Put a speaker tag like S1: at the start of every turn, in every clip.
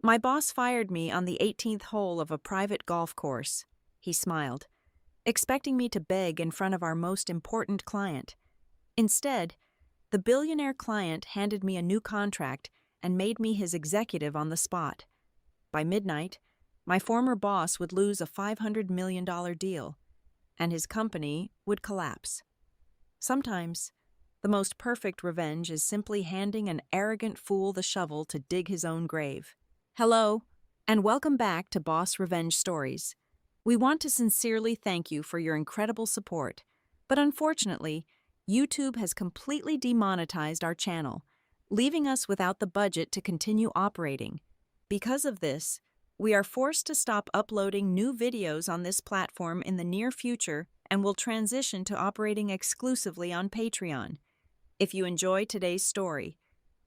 S1: My boss fired me on the 18th hole of a private golf course. He smiled, expecting me to beg in front of our most important client. Instead, the billionaire client handed me a new contract and made me his executive on the spot. By midnight, my former boss would lose a $500 million deal, and his company would collapse. Sometimes, the most perfect revenge is simply handing an arrogant fool the shovel to dig his own grave. Hello, and welcome back to Boss Revenge Stories. We want to sincerely thank you for your incredible support, but unfortunately, YouTube has completely demonetized our channel, leaving us without the budget to continue operating. Because of this, we are forced to stop uploading new videos on this platform in the near future and will transition to operating exclusively on Patreon. If you enjoy today's story,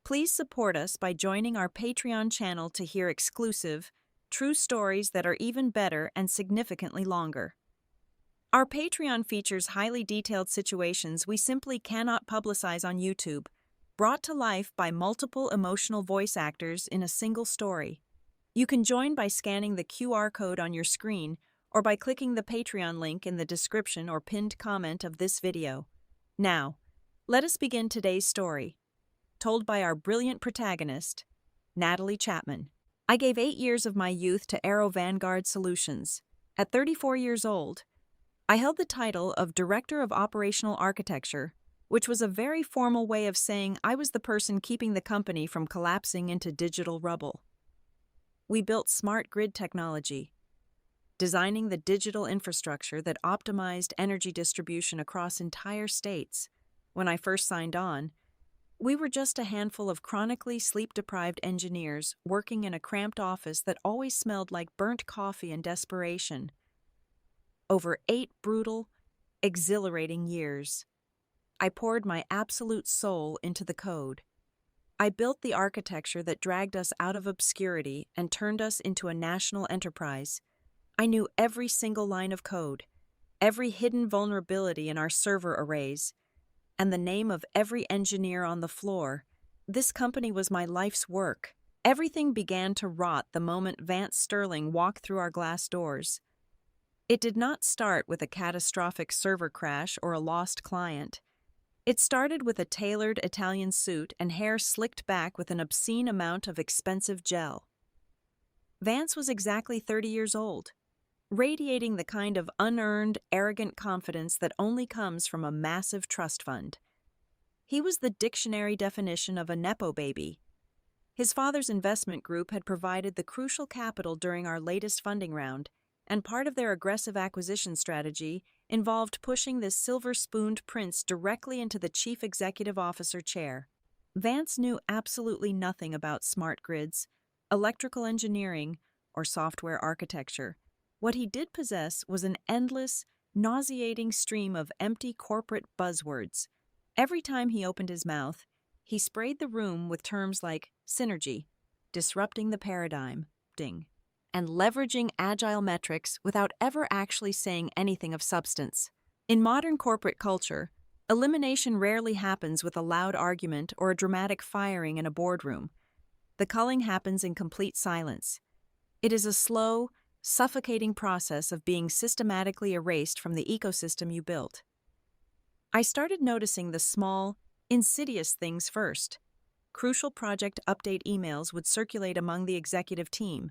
S1: please support us by joining our Patreon channel to hear exclusive, true stories that are even better and significantly longer. Our Patreon features highly detailed situations we simply cannot publicize on YouTube, brought to life by multiple emotional voice actors in a single story. You can join by scanning the QR code on your screen or by clicking the Patreon link in the description or pinned comment of this video. Now, let us begin today's story, told by our brilliant protagonist, Natalie Chapman. I gave 8 years of my youth to Aero Vanguard Solutions. At 34 years old, I held the title of Director of Operational Architecture, which was a very formal way of saying I was the person keeping the company from collapsing into digital rubble. We built smart grid technology, designing the digital infrastructure that optimized energy distribution across entire states. When I first signed on, we were just a handful of chronically sleep-deprived engineers working in a cramped office that always smelled like burnt coffee and desperation. Over 8 brutal, exhilarating years, I poured my absolute soul into the code. I built the architecture that dragged us out of obscurity and turned us into a national enterprise. I knew every single line of code, every hidden vulnerability in our server arrays, and the name of every engineer on the floor. This company was my life's work. Everything began to rot the moment Vance Sterling walked through our glass doors. It did not start with a catastrophic server crash or a lost client. It started with a tailored Italian suit and hair slicked back with an obscene amount of expensive gel. Vance was exactly 30 years old, radiating the kind of unearned, arrogant confidence that only comes from a massive trust fund. He was the dictionary definition of a Nepo baby. His father's investment group had provided the crucial capital during our latest funding round, and part of their aggressive acquisition strategy involved pushing this silver-spooned prince directly into the chief executive officer chair. Vance knew absolutely nothing about smart grids, electrical engineering, or software architecture. What he did possess was an endless, nauseating stream of empty corporate buzzwords. Every time he opened his mouth, he sprayed the room with terms like synergy, disrupting the paradigm, and leveraging agile metrics without ever actually saying anything of substance. In modern corporate culture, elimination rarely happens with a loud argument or a dramatic firing in a boardroom. The culling happens in complete silence. It is a slow, suffocating process of being systematically erased from the ecosystem you built. I started noticing the small, insidious things first. Crucial project update emails would circulate among the executive team,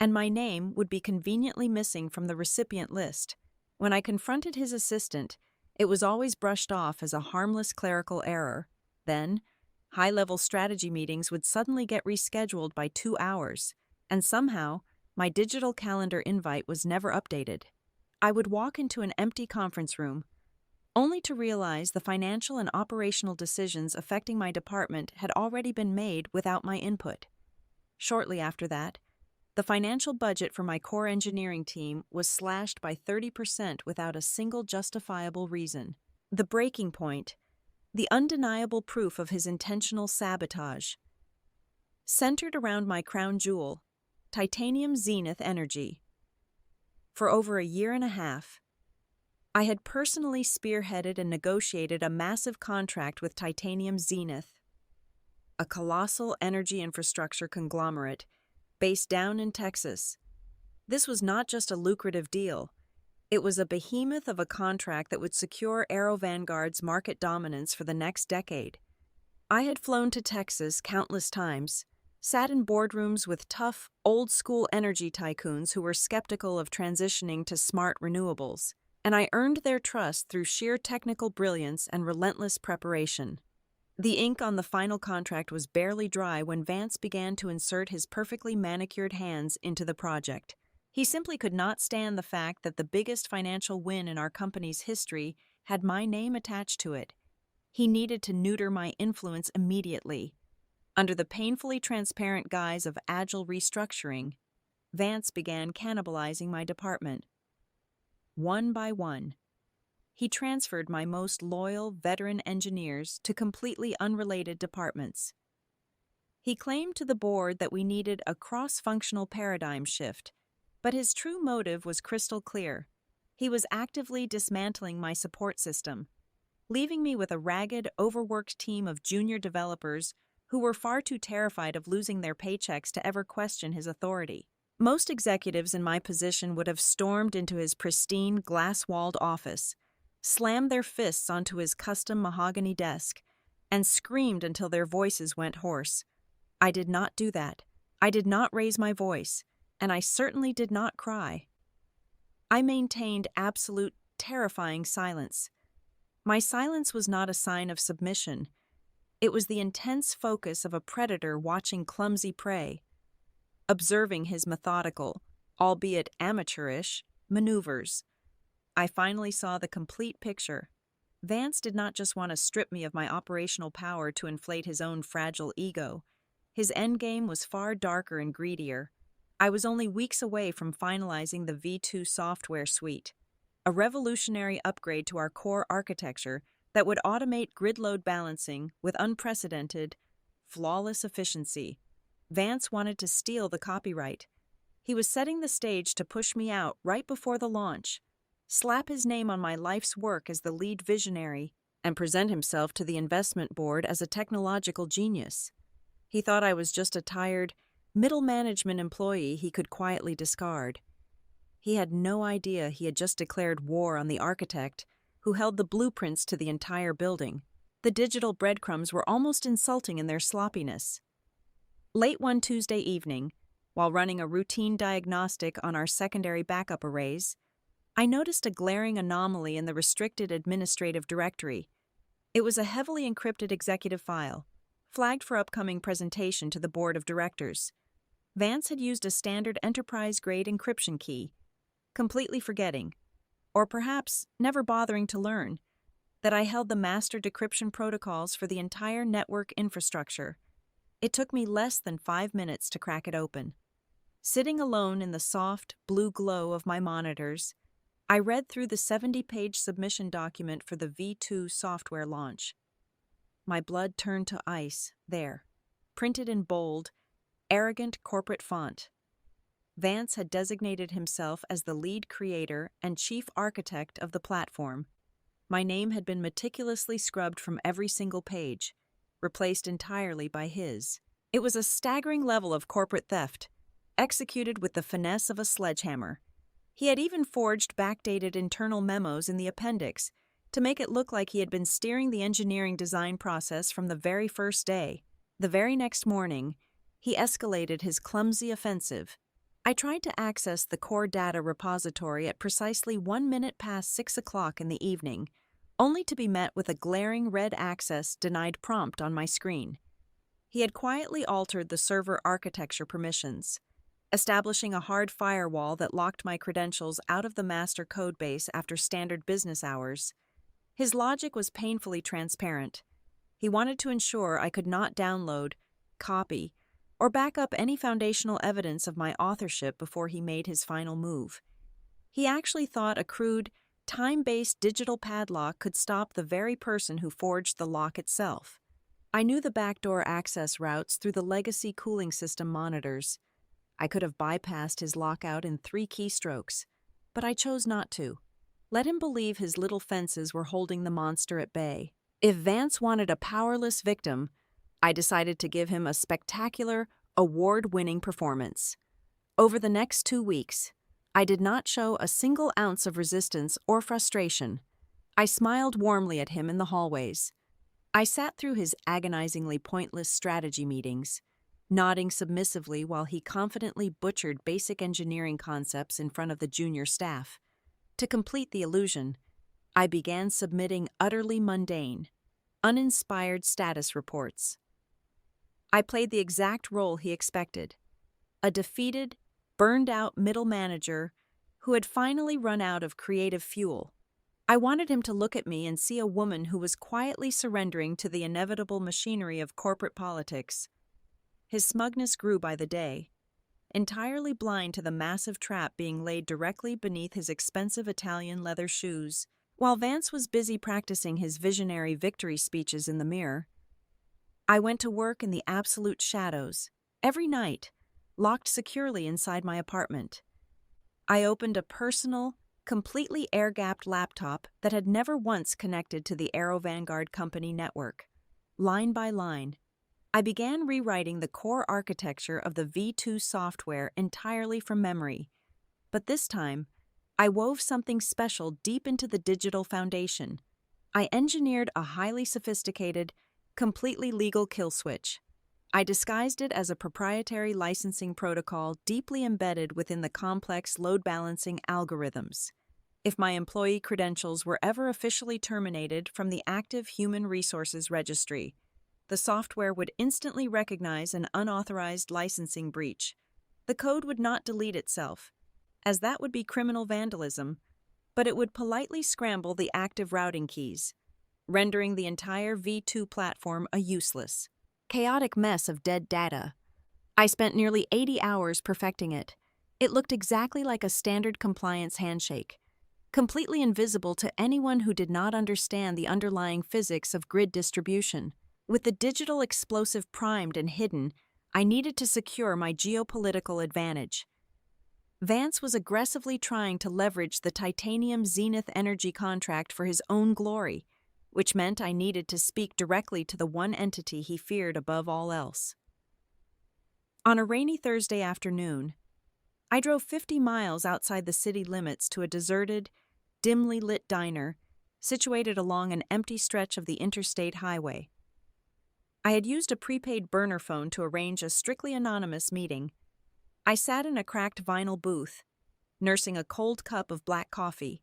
S1: and my name would be conveniently missing from the recipient list. When I confronted his assistant, it was always brushed off as a harmless clerical error. Then, high-level strategy meetings would suddenly get rescheduled by 2 hours, and somehow, my digital calendar invite was never updated. I would walk into an empty conference room, only to realize the financial and operational decisions affecting my department had already been made without my input. Shortly after that, the financial budget for my core engineering team was slashed by 30% without a single justifiable reason. The breaking point, the undeniable proof of his intentional sabotage, centered around my crown jewel, Titanium Zenith Energy. For over a year and a half, I had personally spearheaded and negotiated a massive contract with Titanium Zenith, a colossal energy infrastructure conglomerate based down in Texas. This was not just a lucrative deal. It was a behemoth of a contract that would secure Aero Vanguard's market dominance for the next decade. I had flown to Texas countless times, sat in boardrooms with tough, old-school energy tycoons who were skeptical of transitioning to smart renewables, and I earned their trust through sheer technical brilliance and relentless preparation. The ink on the final contract was barely dry when Vance began to insert his perfectly manicured hands into the project. He simply could not stand the fact that the biggest financial win in our company's history had my name attached to it. He needed to neuter my influence immediately. Under the painfully transparent guise of agile restructuring, Vance began cannibalizing my department. One by one, he transferred my most loyal veteran engineers to completely unrelated departments. He claimed to the board that we needed a cross-functional paradigm shift, but his true motive was crystal clear. He was actively dismantling my support system, leaving me with a ragged, overworked team of junior developers who were far too terrified of losing their paychecks to ever question his authority. Most executives in my position would have stormed into his pristine, glass-walled office, slammed their fists onto his custom mahogany desk, and screamed until their voices went hoarse. I did not do that. I did not raise my voice, and I certainly did not cry. I maintained absolute, terrifying silence. My silence was not a sign of submission. It was the intense focus of a predator watching clumsy prey, observing his methodical, albeit amateurish, maneuvers. I finally saw the complete picture. Vance did not just want to strip me of my operational power to inflate his own fragile ego. His endgame was far darker and greedier. I was only weeks away from finalizing the V2 software suite, a revolutionary upgrade to our core architecture that would automate grid load balancing with unprecedented, flawless efficiency. Vance wanted to steal the copyright. He was setting the stage to push me out right before the launch, slap his name on my life's work as the lead visionary, and present himself to the investment board as a technological genius. He thought I was just a tired, middle management employee he could quietly discard. He had no idea he had just declared war on the architect, who held the blueprints to the entire building. The digital breadcrumbs were almost insulting in their sloppiness. Late one Tuesday evening, while running a routine diagnostic on our secondary backup arrays, I noticed a glaring anomaly in the restricted administrative directory. It was a heavily encrypted executive file, flagged for upcoming presentation to the board of directors. Vance had used a standard enterprise-grade encryption key, completely forgetting, or perhaps never bothering to learn, that I held the master decryption protocols for the entire network infrastructure. It took me less than 5 minutes to crack it open. Sitting alone in the soft, blue glow of my monitors, I read through the 70-page submission document for the V2 software launch. My blood turned to ice there, printed in bold, arrogant corporate font. Vance had designated himself as the lead creator and chief architect of the platform. My name had been meticulously scrubbed from every single page, replaced entirely by his. It was a staggering level of corporate theft, executed with the finesse of a sledgehammer. He had even forged backdated internal memos in the appendix to make it look like he had been steering the engineering design process from the very first day. The very next morning, he escalated his clumsy offensive. I tried to access the core data repository at precisely 1 minute past 6 o'clock in the evening, only to be met with a glaring red access denied prompt on my screen. He had quietly altered the server architecture permissions, establishing a hard firewall that locked my credentials out of the master codebase after standard business hours. His logic was painfully transparent. He wanted to ensure I could not download, copy, or back up any foundational evidence of my authorship before he made his final move. He actually thought a crude, time-based digital padlock could stop the very person who forged the lock itself. I knew the backdoor access routes through the legacy cooling system monitors. I could have bypassed his lockout in 3 keystrokes, but I chose not to. Let him believe his little fences were holding the monster at bay. If Vance wanted a powerless victim, I decided to give him a spectacular, award-winning performance. Over the next 2 weeks, I did not show a single ounce of resistance or frustration. I smiled warmly at him in the hallways. I sat through his agonizingly pointless strategy meetings, nodding submissively while he confidently butchered basic engineering concepts in front of the junior staff. To complete the illusion, I began submitting utterly mundane, uninspired status reports. I played the exact role he expected, a defeated, burned-out middle manager who had finally run out of creative fuel. I wanted him to look at me and see a woman who was quietly surrendering to the inevitable machinery of corporate politics. His smugness grew by the day, entirely blind to the massive trap being laid directly beneath his expensive Italian leather shoes. While Vance was busy practicing his visionary victory speeches in the mirror, I went to work in the absolute shadows, every night, locked securely inside my apartment. I opened a personal, completely air-gapped laptop that had never once connected to the Aero Vanguard Company network. Line by line, I began rewriting the core architecture of the V2 software entirely from memory. But this time, I wove something special deep into the digital foundation. I engineered a highly sophisticated, completely legal kill switch. I disguised it as a proprietary licensing protocol deeply embedded within the complex load-balancing algorithms. If my employee credentials were ever officially terminated from the active Human Resources Registry, the software would instantly recognize an unauthorized licensing breach. The code would not delete itself, as that would be criminal vandalism, but it would politely scramble the active routing keys, rendering the entire V2 platform a useless, chaotic mess of dead data. I spent nearly 80 hours perfecting it. It looked exactly like a standard compliance handshake, completely invisible to anyone who did not understand the underlying physics of grid distribution. With the digital explosive primed and hidden, I needed to secure my geopolitical advantage. Vance was aggressively trying to leverage the titanium Zenith energy contract for his own glory, which meant I needed to speak directly to the one entity he feared above all else. On a rainy Thursday afternoon, I drove 50 miles outside the city limits to a deserted, dimly lit diner situated along an empty stretch of the interstate highway. I had used a prepaid burner phone to arrange a strictly anonymous meeting. I sat in a cracked vinyl booth, nursing a cold cup of black coffee,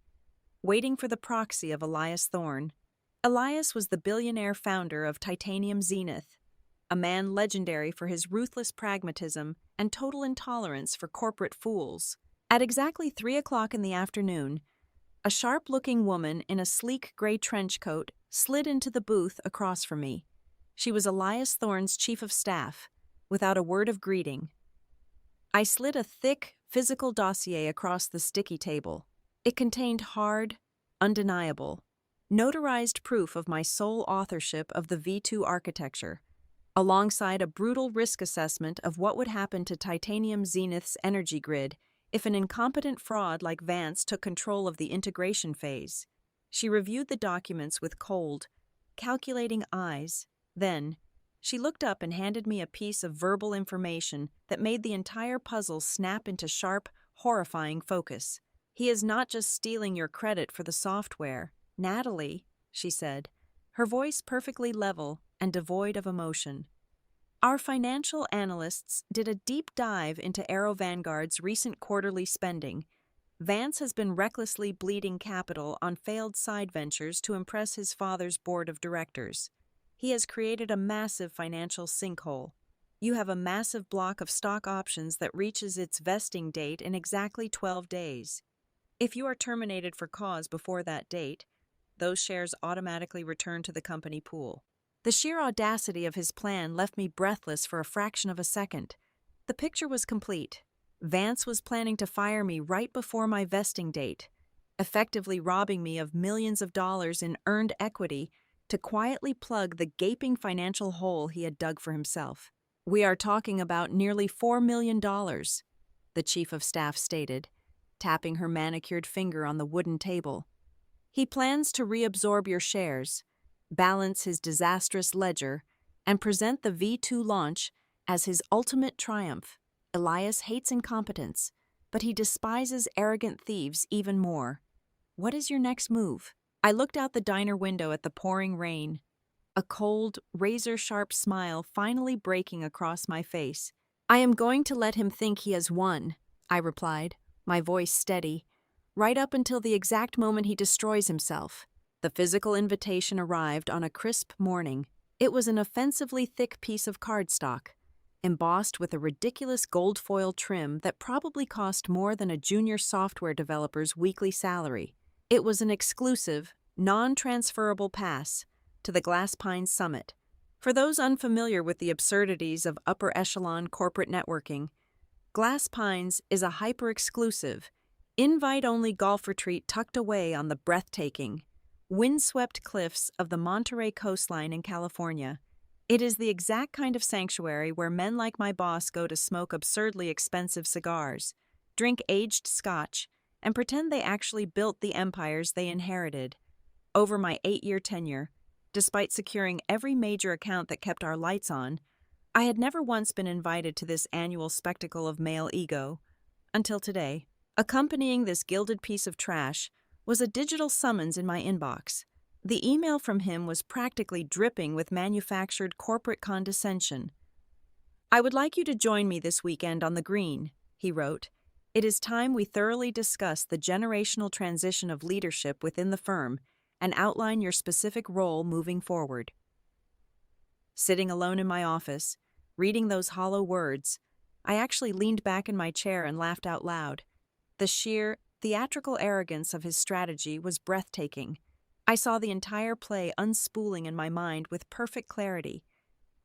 S1: waiting for the proxy of Elias Thorne. Elias was the billionaire founder of Titanium Zenith, a man legendary for his ruthless pragmatism and total intolerance for corporate fools. At exactly 3 o'clock in the afternoon, a sharp-looking woman in a sleek gray trench coat slid into the booth across from me. She was Elias Thorne's chief of staff, without a word of greeting. I slid a thick, physical dossier across the sticky table. It contained hard, undeniable, notarized proof of my sole authorship of the V2 architecture, alongside a brutal risk assessment of what would happen to Titanium Zenith's energy grid if an incompetent fraud like Vance took control of the integration phase. She reviewed the documents with cold, calculating eyes. Then, she looked up and handed me a piece of verbal information that made the entire puzzle snap into sharp, horrifying focus. "He is not just stealing your credit for the software, Natalie," she said, her voice perfectly level and devoid of emotion. "Our financial analysts did a deep dive into Aero Vanguard's recent quarterly spending. Vance has been recklessly bleeding capital on failed side ventures to impress his father's board of directors. He has created a massive financial sinkhole. You have a massive block of stock options that reaches its vesting date in exactly 12 days. If you are terminated for cause before that date, those shares automatically return to the company pool." The sheer audacity of his plan left me breathless for a fraction of a second. The picture was complete. Vance was planning to fire me right before my vesting date, effectively robbing me of millions of dollars in earned equity to quietly plug the gaping financial hole he had dug for himself. "We are talking about nearly $4 million, the chief of staff stated, tapping her manicured finger on the wooden table. "He plans to reabsorb your shares, balance his disastrous ledger, and present the V2 launch As his ultimate triumph, Elias hates incompetence, but he despises arrogant thieves even more. What is your next move? I looked out the diner window at the pouring rain, a cold, razor-sharp smile finally breaking across my face. I am going to let him think he has won, I replied, my voice steady, right up until the exact moment he destroys himself. The physical invitation arrived on a crisp morning. It was an offensively thick piece of cardstock, embossed with a ridiculous gold foil trim that probably cost more than a junior software developer's weekly salary. It was an exclusive, non-transferable pass to the Glass Pines Summit. For those unfamiliar with the absurdities of upper-echelon corporate networking, Glass Pines is a hyper-exclusive, invite-only golf retreat tucked away on the breathtaking, windswept cliffs of the Monterey coastline in California. It is the exact kind of sanctuary where men like my boss go to smoke absurdly expensive cigars, drink aged scotch, and pretend they actually built the empires they inherited. Over my 8-year tenure, despite securing every major account that kept our lights on, I had never once been invited to this annual spectacle of male ego. Until today. Accompanying this gilded piece of trash was a digital summons in my inbox. The email from him was practically dripping with manufactured corporate condescension. "I would like you to join me this weekend on the green," he wrote. "It is time we thoroughly discuss the generational transition of leadership within the firm and outline your specific role moving forward." Sitting alone in my office, reading those hollow words, I actually leaned back in my chair and laughed out loud. The sheer, theatrical arrogance of his strategy was breathtaking. I saw the entire play unspooling in my mind with perfect clarity.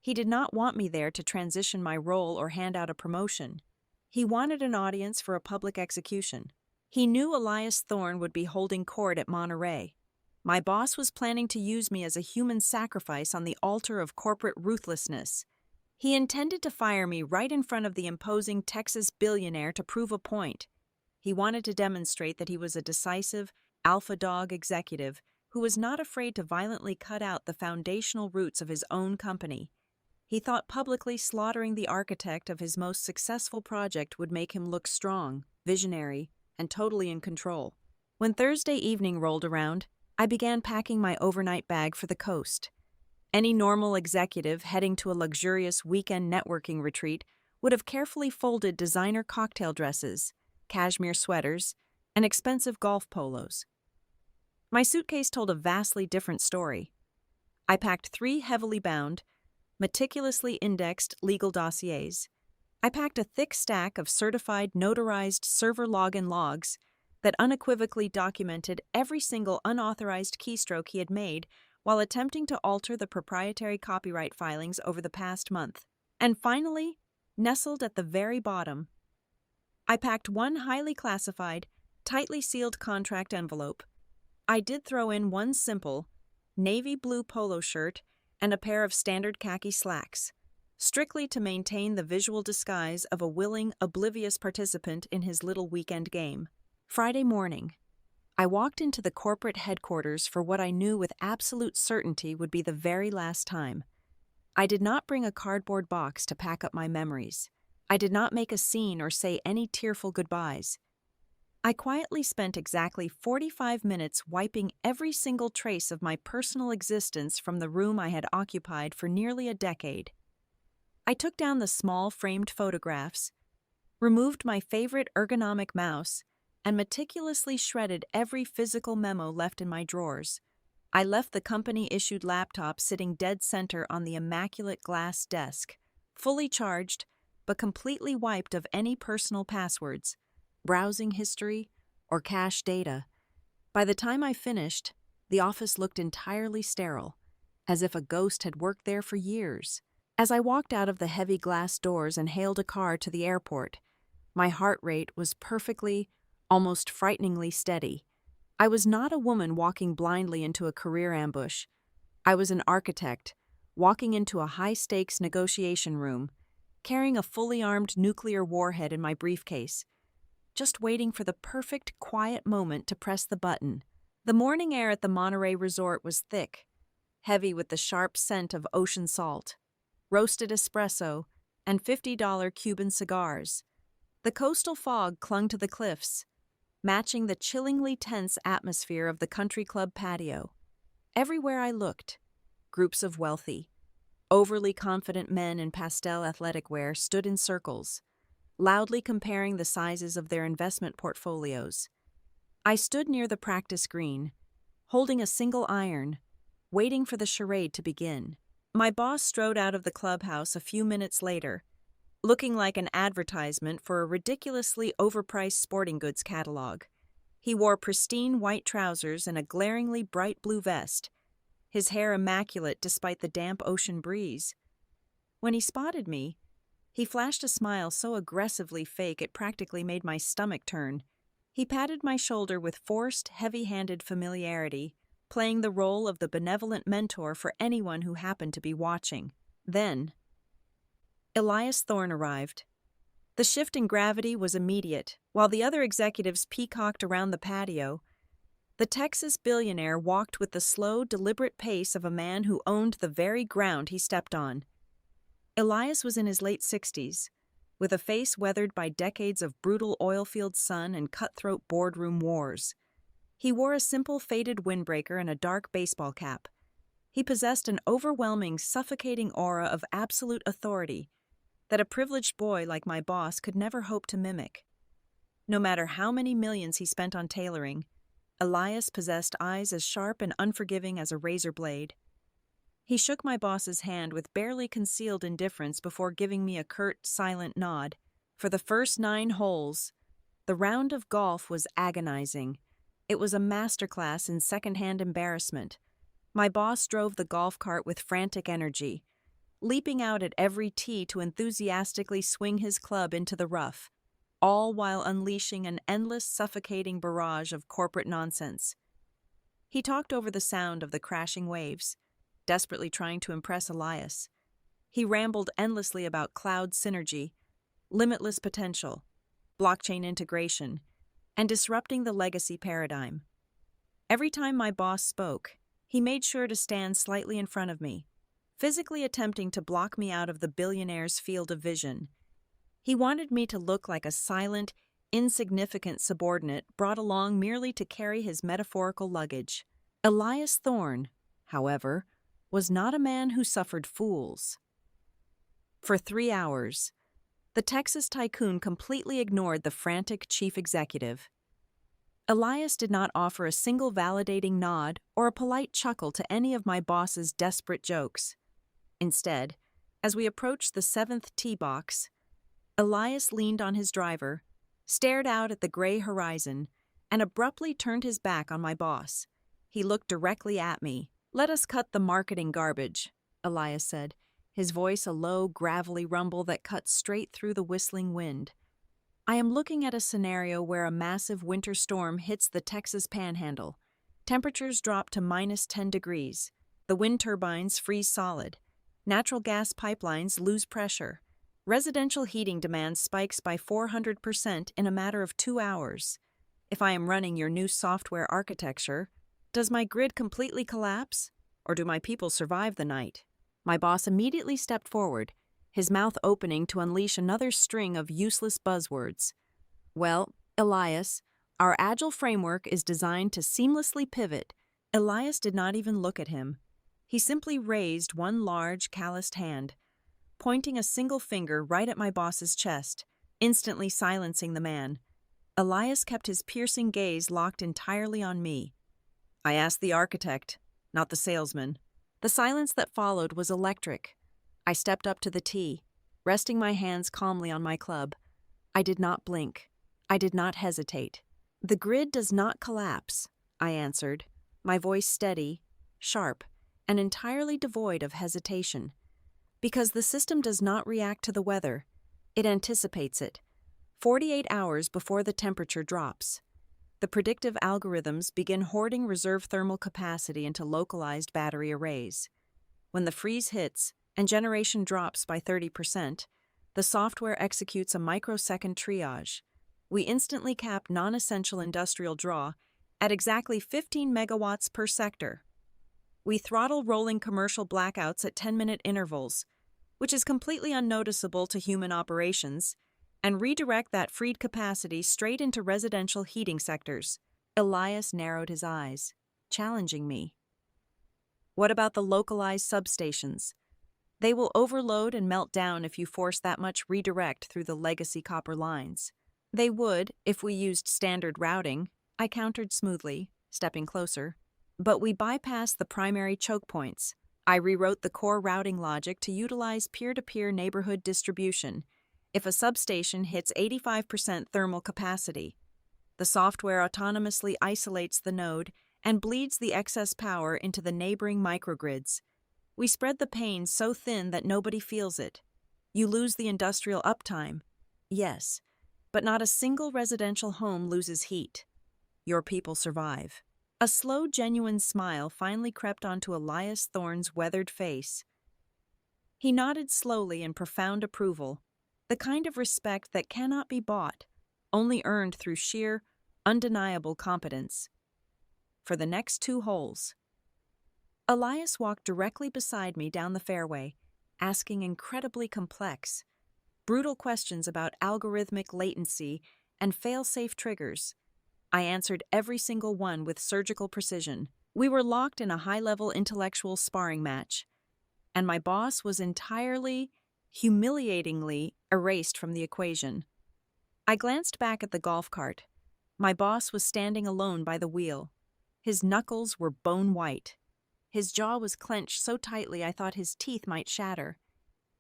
S1: He did not want me there to transition my role or hand out a promotion. He wanted an audience for a public execution. He knew Elias Thorne would be holding court at Monterey. My boss was planning to use me as a human sacrifice on the altar of corporate ruthlessness. He intended to fire me right in front of the imposing Texas billionaire to prove a point. He wanted to demonstrate that he was a decisive, alpha dog executive who was not afraid to violently cut out the foundational roots of his own company. He thought publicly slaughtering the architect of his most successful project would make him look strong, visionary, and totally in control. When Thursday evening rolled around, I began packing my overnight bag for the coast. Any normal executive heading to a luxurious weekend networking retreat would have carefully folded designer cocktail dresses, cashmere sweaters, and expensive golf polos. My suitcase told a vastly different story. I packed 3 heavily bound, meticulously indexed legal dossiers. I packed a thick stack of certified notarized server login logs that unequivocally documented every single unauthorized keystroke he had made while attempting to alter the proprietary copyright filings over the past month. And finally, nestled at the very bottom, I packed 1 highly classified, tightly sealed contract envelope. I did throw in 1 simple, navy blue polo shirt and a pair of standard khaki slacks, strictly to maintain the visual disguise of a willing, oblivious participant in his little weekend game. Friday morning, I walked into the corporate headquarters for what I knew with absolute certainty would be the very last time. I did not bring a cardboard box to pack up my memories. I did not make a scene or say any tearful goodbyes. I quietly spent exactly 45 minutes wiping every single trace of my personal existence from the room I had occupied for nearly a decade. I took down the small framed photographs, removed my favorite ergonomic mouse, and meticulously shredded every physical memo left in my drawers. I left the company-issued laptop sitting dead center on the immaculate glass desk, fully charged, but completely wiped of any personal passwords, browsing history, or cache data. By the time I finished, the office looked entirely sterile, as if a ghost had worked there for years. As I walked out of the heavy glass doors and hailed a car to the airport, my heart rate was perfectly, almost frighteningly steady. I was not a woman walking blindly into a career ambush. I was an architect, walking into a high-stakes negotiation room, carrying a fully armed nuclear warhead in my briefcase, just waiting for the perfect, quiet moment to press the button. The morning air at the Monterey Resort was thick, heavy with the sharp scent of ocean salt, roasted espresso, and $50 Cuban cigars. The coastal fog clung to the cliffs, matching the chillingly tense atmosphere of the country club patio. Everywhere I looked, groups of wealthy, overly confident men in pastel athletic wear stood in circles, loudly comparing the sizes of their investment portfolios. I stood near the practice green, holding a single iron, waiting for the charade to begin. My boss strode out of the clubhouse a few minutes later, looking like an advertisement for a ridiculously overpriced sporting goods catalog. He wore pristine white trousers and a glaringly bright blue vest, his hair immaculate despite the damp ocean breeze. When he spotted me, he flashed a smile so aggressively fake it practically made my stomach turn. He patted my shoulder with forced, heavy-handed familiarity, playing the role of the benevolent mentor for anyone who happened to be watching. Then, Elias Thorne arrived. The shift in gravity was immediate. While the other executives peacocked around the patio, the Texas billionaire walked with the slow, deliberate pace of a man who owned the very ground he stepped on. Elias was in his late 60s, with a face weathered by decades of brutal oilfield sun and cutthroat boardroom wars. He wore a simple faded windbreaker and a dark baseball cap. He possessed an overwhelming, suffocating aura of absolute authority that a privileged boy like my boss could never hope to mimic. No matter how many millions he spent on tailoring, Elias possessed eyes as sharp and unforgiving as a razor blade. He shook my boss's hand with barely concealed indifference before giving me a curt, silent nod. For the first 9 holes, the round of golf was agonizing. It was a masterclass in second-hand embarrassment. My boss drove the golf cart with frantic energy, leaping out at every tee to enthusiastically swing his club into the rough, all while unleashing an endless, suffocating barrage of corporate nonsense. He talked over the sound of the crashing waves, desperately trying to impress Elias. He rambled endlessly about cloud synergy, limitless potential, blockchain integration, and disrupting the legacy paradigm. Every time my boss spoke, he made sure to stand slightly in front of me, physically attempting to block me out of the billionaire's field of vision. He wanted me to look like a silent, insignificant subordinate brought along merely to carry his metaphorical luggage. Elias Thorne, however, was not a man who suffered fools. For 3 hours, the Texas tycoon completely ignored the frantic chief executive. Elias did not offer a single validating nod or a polite chuckle to any of my boss's desperate jokes. Instead, as we approached the 7th tee box, Elias leaned on his driver, stared out at the gray horizon, and abruptly turned his back on my boss. He looked directly at me. "Let us cut the marketing garbage," Elias said, his voice a low, gravelly rumble that cut straight through the whistling wind. "I am looking at a scenario where a massive winter storm hits the Texas Panhandle. Temperatures drop to -10 degrees. The wind turbines freeze solid. Natural gas pipelines lose pressure. Residential heating demand spikes by 400% in a matter of 2 hours. If I am running your new software architecture, does my grid completely collapse, or do my people survive the night?" My boss immediately stepped forward, his mouth opening to unleash another string of useless buzzwords. "Well, Elias, our agile framework is designed to seamlessly pivot." Elias did not even look at him. He simply raised one large, calloused hand, pointing a single finger right at my boss's chest, instantly silencing the man. Elias kept his piercing gaze locked entirely on me. I asked the architect, not the salesman. The silence that followed was electric. I stepped up to the tee, resting my hands calmly on my club. I did not blink. I did not hesitate. "The grid does not collapse," I answered, my voice steady, sharp, and entirely devoid of hesitation. "Because the system does not react to the weather. It anticipates it, 48 hours before the temperature drops. The predictive algorithms begin hoarding reserve thermal capacity into localized battery arrays. When the freeze hits and generation drops by 30%, the software executes a microsecond triage. We instantly cap non-essential industrial draw at exactly 15 megawatts per sector. We throttle rolling commercial blackouts at 10-minute intervals, which is completely unnoticeable to human operations, and redirect that freed capacity straight into residential heating sectors. Elias narrowed his eyes, challenging me. What about the localized substations? They will overload and melt down if you force that much redirect through the legacy copper lines. They would, if we used standard routing, I countered smoothly, stepping closer. But we bypassed the primary choke points. I rewrote the core routing logic to utilize peer-to-peer neighborhood distribution. If a substation hits 85% thermal capacity, the software autonomously isolates the node and bleeds the excess power into the neighboring microgrids. We spread the pain so thin that nobody feels it. You lose the industrial uptime. Yes, but not a single residential home loses heat. Your people survive. A slow, genuine smile finally crept onto Elias Thorne's weathered face. He nodded slowly in profound approval, the kind of respect that cannot be bought, only earned through sheer, undeniable competence. For the next 2 holes. Elias walked directly beside me down the fairway, asking incredibly complex, brutal questions about algorithmic latency and fail-safe triggers. I answered every single one with surgical precision. We were locked in a high-level intellectual sparring match, and my boss was entirely, humiliatingly erased from the equation. I glanced back at the golf cart. My boss was standing alone by the wheel. His knuckles were bone white. His jaw was clenched so tightly I thought his teeth might shatter.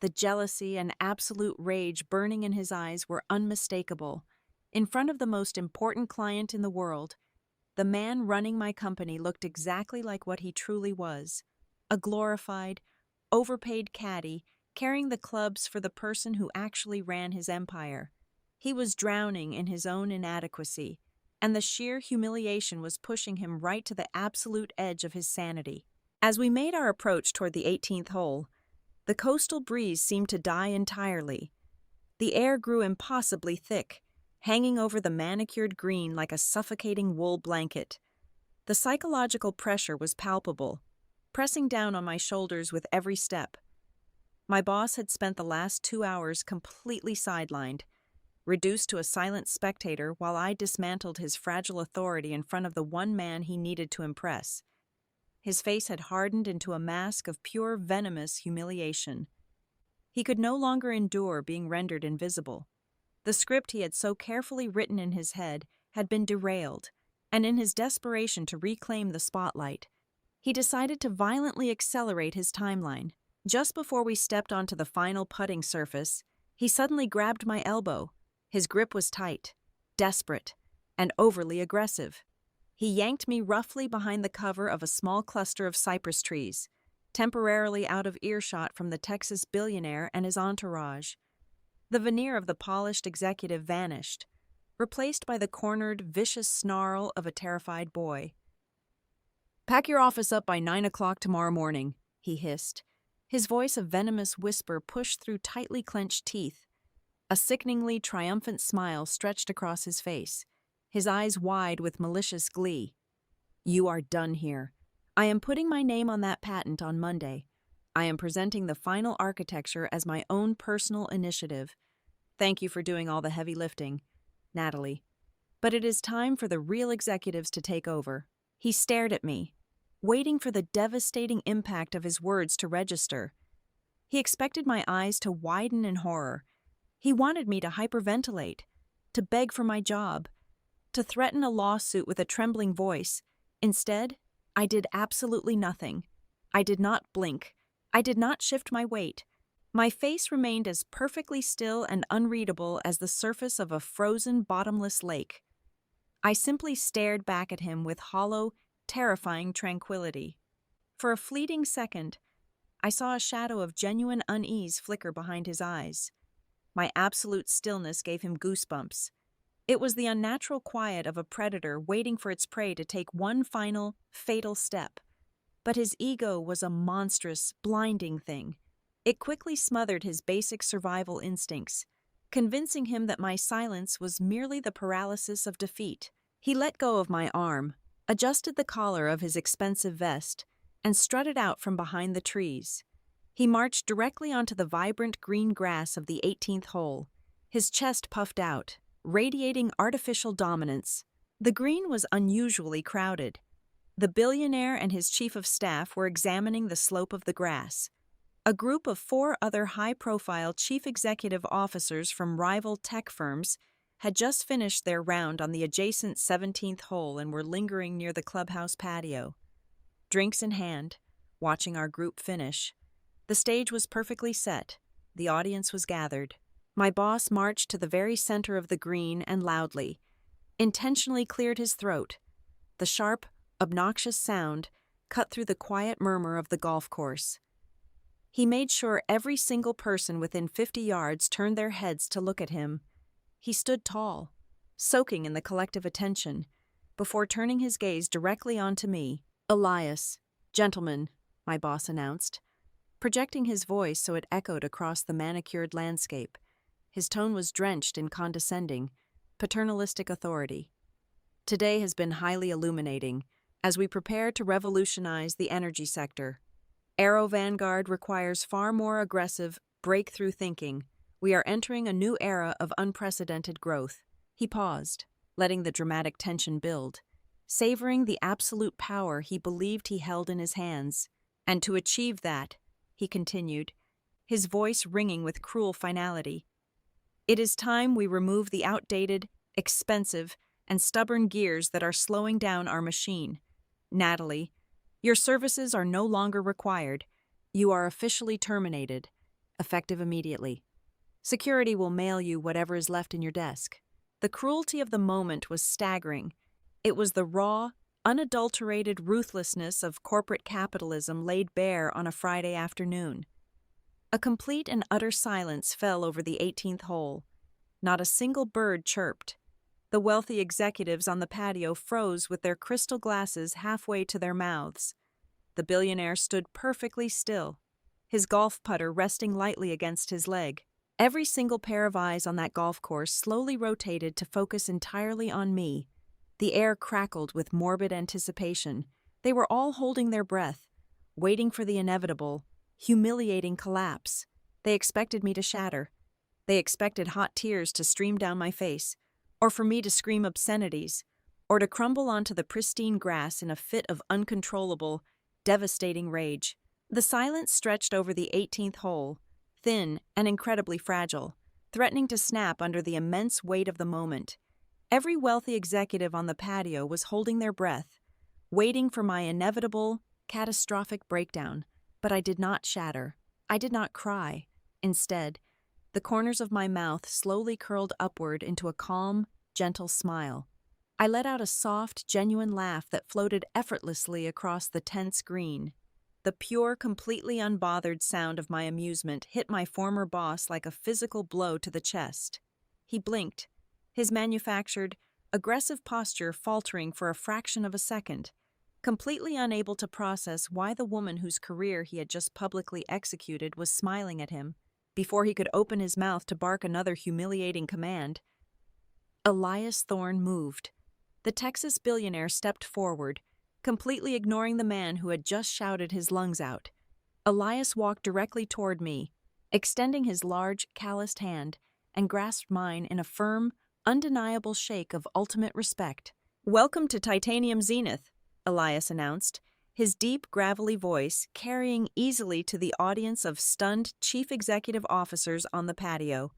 S1: The jealousy and absolute rage burning in his eyes were unmistakable. In front of the most important client in the world, the man running my company looked exactly like what he truly was, a glorified, overpaid caddy carrying the clubs for the person who actually ran his empire. He was drowning in his own inadequacy, and the sheer humiliation was pushing him right to the absolute edge of his sanity. As we made our approach toward the 18th hole, the coastal breeze seemed to die entirely. The air grew impossibly thick, hanging over the manicured green like a suffocating wool blanket. The psychological pressure was palpable, pressing down on my shoulders with every step. My boss had spent the last 2 hours completely sidelined, reduced to a silent spectator while I dismantled his fragile authority in front of the one man he needed to impress. His face had hardened into a mask of pure venomous humiliation. He could no longer endure being rendered invisible. The script he had so carefully written in his head had been derailed, and in his desperation to reclaim the spotlight, he decided to violently accelerate his timeline. Just before we stepped onto the final putting surface, he suddenly grabbed my elbow. His grip was tight, desperate, and overly aggressive. He yanked me roughly behind the cover of a small cluster of cypress trees, temporarily out of earshot from the Texas billionaire and his entourage. The veneer of the polished executive vanished, replaced by the cornered, vicious snarl of a terrified boy. "Pack your office up by 9 o'clock tomorrow morning," he hissed. His voice a venomous whisper pushed through tightly clenched teeth. A sickeningly triumphant smile stretched across his face, his eyes wide with malicious glee. "You are done here. I am putting my name on that patent on Monday. I am presenting the final architecture as my own personal initiative. Thank you for doing all the heavy lifting, Natalie. But it is time for the real executives to take over." He stared at me, waiting for the devastating impact of his words to register. He expected my eyes to widen in horror. He wanted me to hyperventilate, to beg for my job, to threaten a lawsuit with a trembling voice. Instead, I did absolutely nothing. I did not blink. I did not shift my weight. My face remained as perfectly still and unreadable as the surface of a frozen, bottomless lake. I simply stared back at him with hollow, terrifying tranquility. For a fleeting second, I saw a shadow of genuine unease flicker behind his eyes. My absolute stillness gave him goosebumps. It was the unnatural quiet of a predator waiting for its prey to take one final, fatal step. But his ego was a monstrous, blinding thing. It quickly smothered his basic survival instincts, convincing him that my silence was merely the paralysis of defeat. He let go of my arm, adjusted the collar of his expensive vest, and strutted out from behind the trees. He marched directly onto the vibrant green grass of the 18th hole, his chest puffed out, radiating artificial dominance. The green was unusually crowded. The billionaire and his chief of staff were examining the slope of the grass. A group of 4 other high-profile chief executive officers from rival tech firms had just finished their round on the adjacent 17th hole and were lingering near the clubhouse patio. Drinks in hand, watching our group finish. The stage was perfectly set. The audience was gathered. My boss marched to the very center of the green and loudly, intentionally cleared his throat. The sharp, obnoxious sound cut through the quiet murmur of the golf course. He made sure every single person within 50 yards turned their heads to look at him. He stood tall, soaking in the collective attention, before turning his gaze directly onto me. "Elias, gentlemen," my boss announced, projecting his voice so it echoed across the manicured landscape. His tone was drenched in condescending, paternalistic authority. "Today has been highly illuminating as we prepare to revolutionize the energy sector. Aero Vanguard requires far more aggressive, breakthrough thinking. We are entering a new era of unprecedented growth." He paused, letting the dramatic tension build, savoring the absolute power he believed he held in his hands. "And to achieve that," he continued, his voice ringing with cruel finality, "it is time we remove the outdated, expensive, and stubborn gears that are slowing down our machine. Natalie, your services are no longer required. You are officially terminated, effective immediately. Security will mail you whatever is left in your desk." The cruelty of the moment was staggering. It was the raw, unadulterated ruthlessness of corporate capitalism laid bare on a Friday afternoon. A complete and utter silence fell over the 18th hole. Not a single bird chirped. The wealthy executives on the patio froze with their crystal glasses halfway to their mouths. The billionaire stood perfectly still, his golf putter resting lightly against his leg. Every single pair of eyes on that golf course slowly rotated to focus entirely on me. The air crackled with morbid anticipation. They were all holding their breath, waiting for the inevitable, humiliating collapse. They expected me to shatter. They expected hot tears to stream down my face, or for me to scream obscenities, or to crumble onto the pristine grass in a fit of uncontrollable, devastating rage. The silence stretched over the 18th hole, thin and incredibly fragile, threatening to snap under the immense weight of the moment. Every wealthy executive on the patio was holding their breath, waiting for my inevitable, catastrophic breakdown. But I did not shatter. I did not cry. Instead, the corners of my mouth slowly curled upward into a calm, gentle smile. I let out a soft, genuine laugh that floated effortlessly across the tense green. The pure, completely unbothered sound of my amusement hit my former boss like a physical blow to the chest. He blinked, his manufactured, aggressive posture faltering for a fraction of a second, completely unable to process why the woman whose career he had just publicly executed was smiling at him. Before he could open his mouth to bark another humiliating command, Elias Thorne moved. The Texas billionaire stepped forward, completely ignoring the man who had just shouted his lungs out. Elias walked directly toward me, extending his large, calloused hand, and grasped mine in a firm, undeniable shake of ultimate respect. "Welcome to Titanium Zenith," Elias announced, his deep, gravelly voice carrying easily to the audience of stunned chief executive officers on the patio.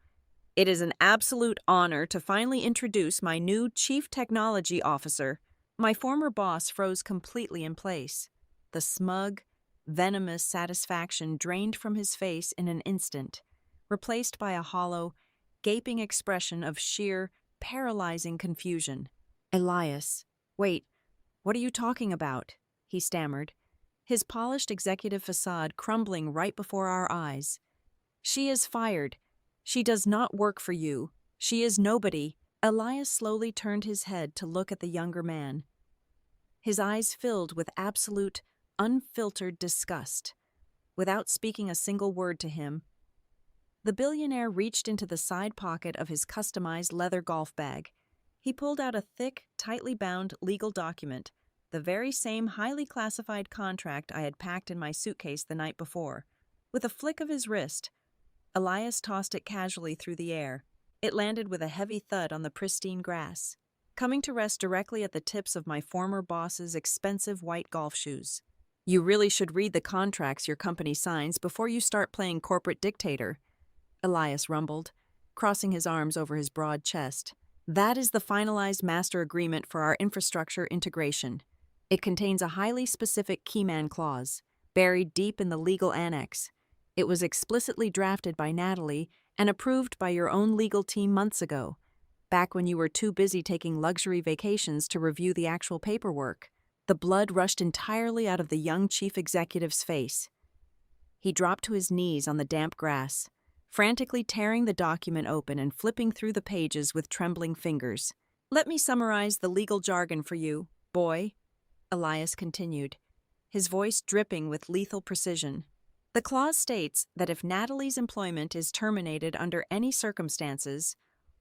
S1: "It is an absolute honor to finally introduce my new chief technology officer." My former boss froze completely in place. The smug, venomous satisfaction drained from his face in an instant, replaced by a hollow, gaping expression of sheer, paralyzing confusion. "Elias, wait, what are you talking about?" he stammered, his polished executive facade crumbling right before our eyes. "She is fired. She does not work for you. She is nobody." Elias slowly turned his head to look at the younger man. His eyes filled with absolute, unfiltered disgust. Without speaking a single word to him, the billionaire reached into the side pocket of his customized leather golf bag. He pulled out a thick, tightly bound legal document, the very same highly classified contract I had packed in my suitcase the night before. With a flick of his wrist, Elias tossed it casually through the air. It landed with a heavy thud on the pristine grass, coming to rest directly at the tips of my former boss's expensive white golf shoes. You really should read the contracts your company signs before you start playing corporate dictator, Elias rumbled, crossing his arms over his broad chest. That is the finalized master agreement for our infrastructure integration. It contains a highly specific keyman clause, buried deep in the legal annex. It was explicitly drafted by Natalie and approved by your own legal team months ago, back when you were too busy taking luxury vacations to review the actual paperwork. The blood rushed entirely out of the young chief executive's face. He dropped to his knees on the damp grass, frantically tearing the document open and flipping through the pages with trembling fingers. Let me summarize the legal jargon for you, boy, Elias continued, his voice dripping with lethal precision. The clause states that if Natalie's employment is terminated under any circumstances,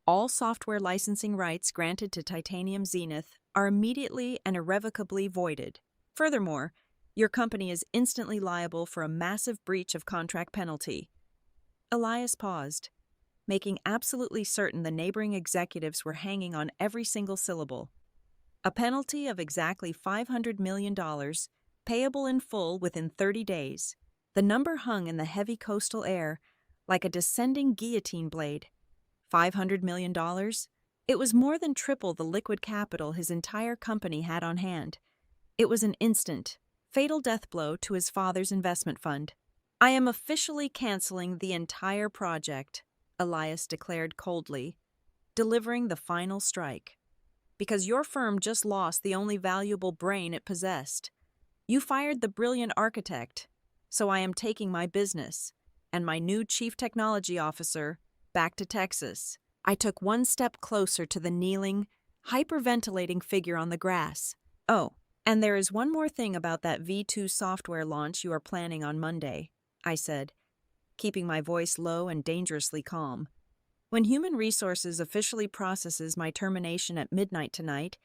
S1: all software licensing rights granted to Titanium Zenith are immediately and irrevocably voided. Furthermore, your company is instantly liable for a massive breach of contract penalty. Elias paused, making absolutely certain the neighboring executives were hanging on every single syllable. A penalty of exactly $500 million, payable in full within 30 days. The number hung in the heavy coastal air like a descending guillotine blade. $500 million? It was more than triple the liquid capital his entire company had on hand. It was an instant, fatal death blow to his father's investment fund. I am officially canceling the entire project, Elias declared coldly, delivering the final strike. Because your firm just lost the only valuable brain it possessed. You fired the brilliant architect, so I am taking my business and my new chief technology officer back to Texas. I took one step closer to the kneeling, hyperventilating figure on the grass. Oh, and there is one more thing about that V2 software launch you are planning on Monday, I said, keeping my voice low and dangerously calm. When Human Resources officially processes my termination at midnight tonight,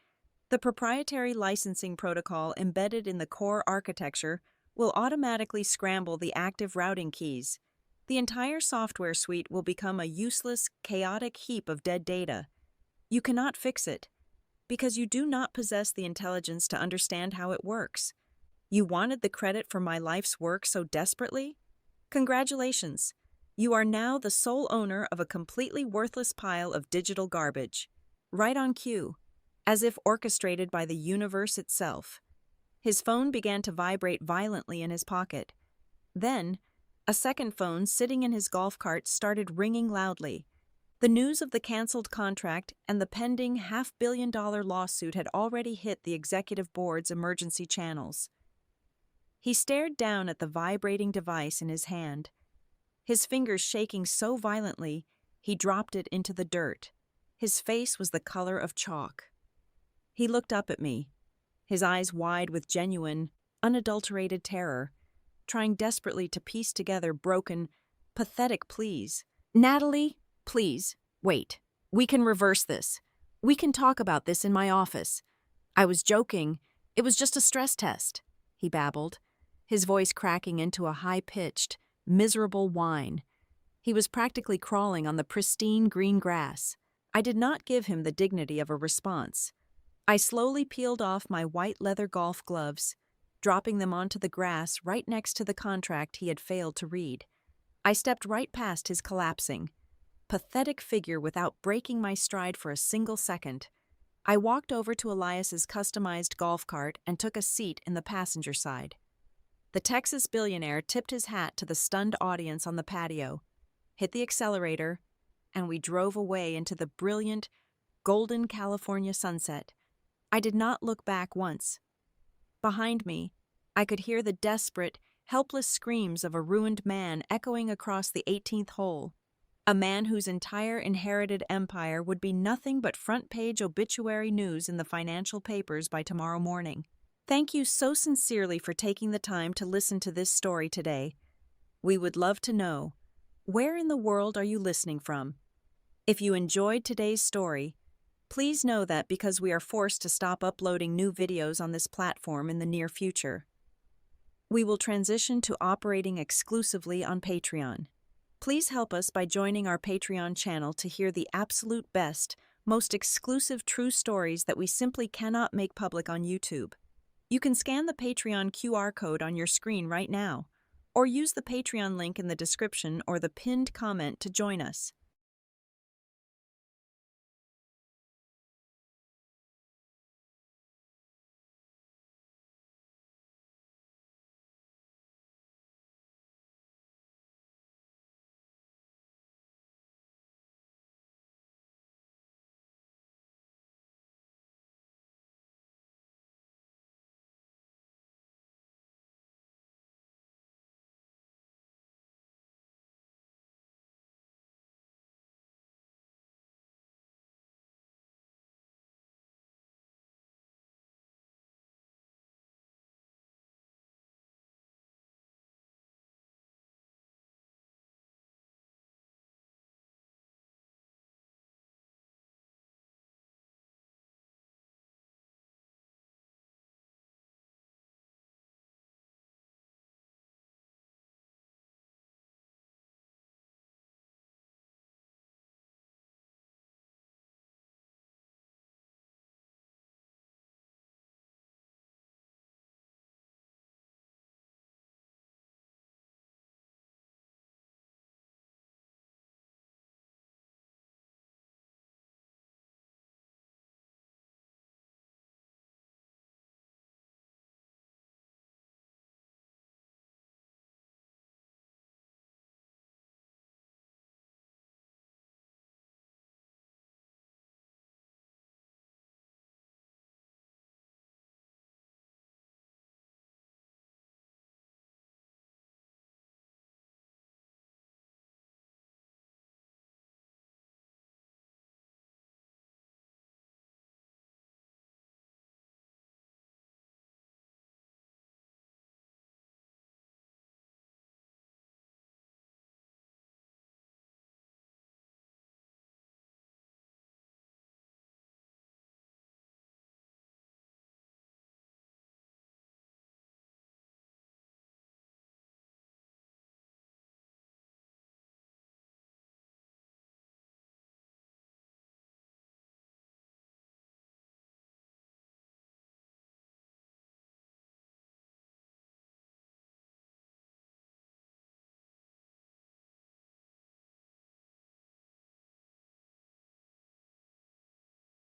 S1: the proprietary licensing protocol embedded in the core architecture will automatically scramble the active routing keys. The entire software suite will become a useless, chaotic heap of dead data. You cannot fix it, because you do not possess the intelligence to understand how it works. You wanted the credit for my life's work so desperately? Congratulations. You are now the sole owner of a completely worthless pile of digital garbage, right on cue, as if orchestrated by the universe itself. His phone began to vibrate violently in his pocket. Then, a second phone sitting in his golf cart started ringing loudly. The news of the canceled contract and the pending $500 million lawsuit had already hit the executive board's emergency channels. He stared down at the vibrating device in his hand, his fingers shaking so violently he dropped it into the dirt. His face was the color of chalk. He looked up at me, his eyes wide with genuine, unadulterated terror, trying desperately to piece together broken, pathetic pleas. Natalie, please, wait. We can reverse this. We can talk about this in my office. I was joking. It was just a stress test, he babbled, his voice cracking into a high-pitched, miserable whine. He was practically crawling on the pristine green grass. I did not give him the dignity of a response. I slowly peeled off my white leather golf gloves, dropping them onto the grass right next to the contract he had failed to read. I stepped right past his collapsing, pathetic figure without breaking my stride for a single second. I walked over to Elias's customized golf cart and took a seat in the passenger side. The Texas billionaire tipped his hat to the stunned audience on the patio, hit the accelerator, and we drove away into the brilliant, golden California sunset. I did not look back once. Behind me, I could hear the desperate, helpless screams of a ruined man echoing across the 18th hole, a man whose entire inherited empire would be nothing but front-page obituary news in the financial papers by tomorrow morning. Thank you so sincerely for taking the time to listen to this story today. We would love to know, where in the world are you listening from? If you enjoyed today's story, please know that because we are forced to stop uploading new videos on this platform in the near future. we will transition to operating exclusively on Patreon. Please help us by joining our Patreon channel to hear the absolute best, most exclusive true stories that we simply cannot make public on YouTube. You can scan the Patreon QR code on your screen right now, or use the Patreon link in the description or the pinned comment to join us.